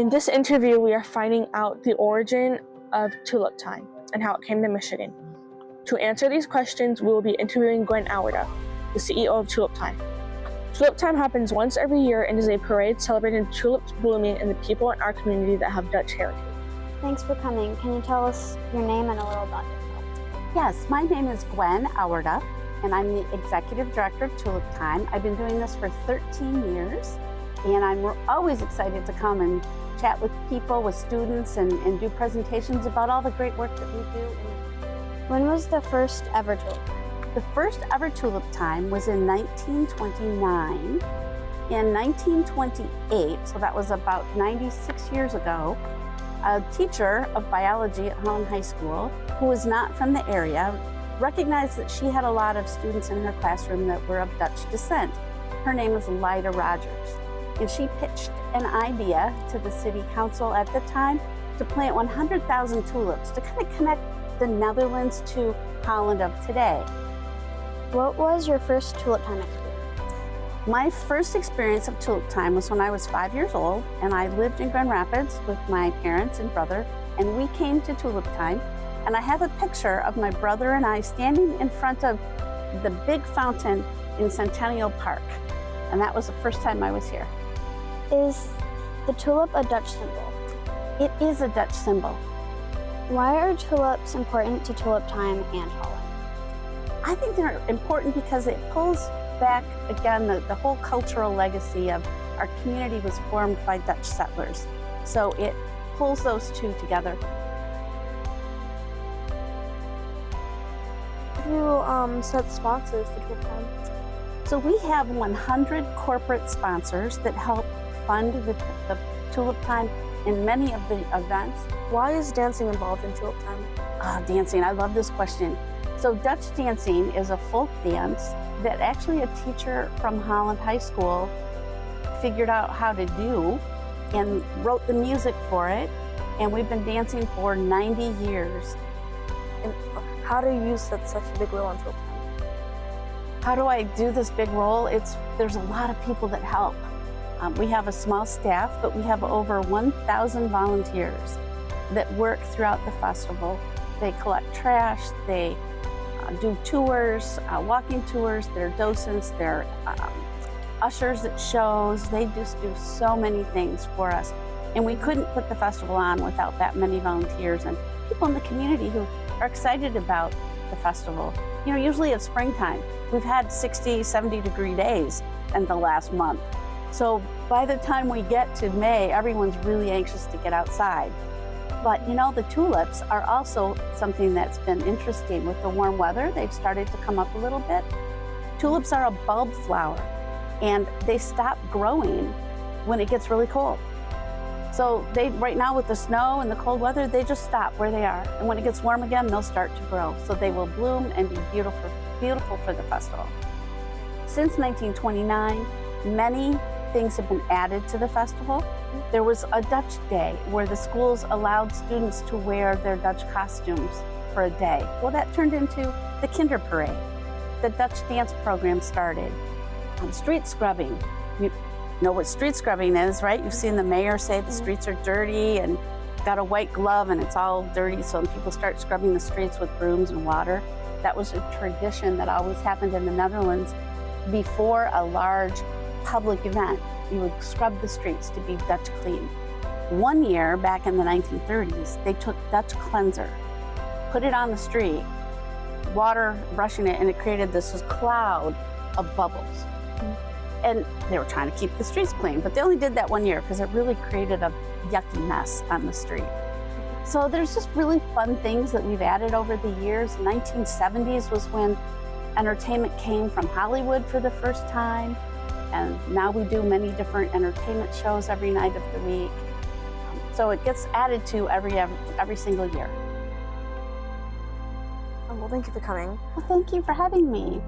In this interview, we are finding out the origin of Tulip Time and how it came to Michigan. To answer these questions, we will be interviewing Gwen Auwerda, the CEO of Tulip Time. Tulip Time happens once every year and is a parade celebrating tulips blooming and the people in our community that have Dutch heritage. Thanks for coming. Can you tell us your name and a little about yourself? Yes, my name is Gwen Auwerda, and I'm the Executive Director of Tulip Time. I've been doing this for 13 years, and I'm always excited to come and chat with people, with students, and do presentations about all the great work that we do. When was the first ever Tulip Time? The first ever Tulip Time was in 1929. In 1928, so that was about 96 years ago, a teacher of biology at Holland High School, who was not from the area, recognized that she had a lot of students in her classroom that were of Dutch descent. Her name is Lyda Rogers, and she pitched an idea to the city council at the time to plant 100,000 tulips to kind of connect the Netherlands to Holland of today. What was your first Tulip Time experience? My first experience of Tulip Time was when I was 5 years old, and I lived in Grand Rapids with my parents and brother, and we came to Tulip Time, and I have a picture of my brother and I standing in front of the big fountain in Centennial Park, and that was the first time I was here. Is the tulip a Dutch symbol? It is a Dutch symbol. Why are tulips important to Tulip Time and Holland? I think they're important because it pulls back, again, the whole cultural legacy of our community was formed by Dutch settlers. So it pulls those two together. You set sponsors for Tulip Time? So we have 100 corporate sponsors that help fund the Tulip Time in many of the events. Why is dancing involved in Tulip Time? Dancing, I love this question. So Dutch dancing is a folk dance that actually a teacher from Holland High School figured out how to do and wrote the music for it. And we've been dancing for 90 years. And how do you set such a big role in Tulip Time? How do I do this big role? There's a lot of people that help. We have a small staff, but we have over 1,000 volunteers that work throughout the festival. They collect trash, they do tours, walking tours, they're docents, they're ushers at shows. They just do so many things for us. And we couldn't put the festival on without that many volunteers and people in the community who are excited about the festival. You know, usually it's springtime. We've had 60, 70-degree days in the last month. So by the time we get to May, everyone's really anxious to get outside. But you know, the tulips are also something that's been interesting. With the warm weather, they've started to come up a little bit. Tulips are a bulb flower, and they stop growing when it gets really cold. So right now with the snow and the cold weather, they just stop where they are. And when it gets warm again, they'll start to grow. So they will bloom and be beautiful for the festival. Since 1929, many things have been added to the festival. There was a Dutch Day where the schools allowed students to wear their Dutch costumes for a day. Well, that turned into the Kinder Parade. The Dutch dance program started. Street scrubbing. You know what street scrubbing is, right? You've seen the mayor say the streets are dirty and got a white glove and it's all dirty, so people start scrubbing the streets with brooms and water. That was a tradition that always happened in the Netherlands before a large public event. You would scrub the streets to be Dutch clean. One year, back in the 1930s, they took Dutch cleanser, put it on the street, water brushing it, and it created this cloud of bubbles. And they were trying to keep the streets clean, but they only did that one year because it really created a yucky mess on the street. So there's just really fun things that we've added over the years. The 1970s was when entertainment came from Hollywood for the first time. And now we do many different entertainment shows every night of the week. So it gets added to every single year. Well, thank you for coming. Well, thank you for having me.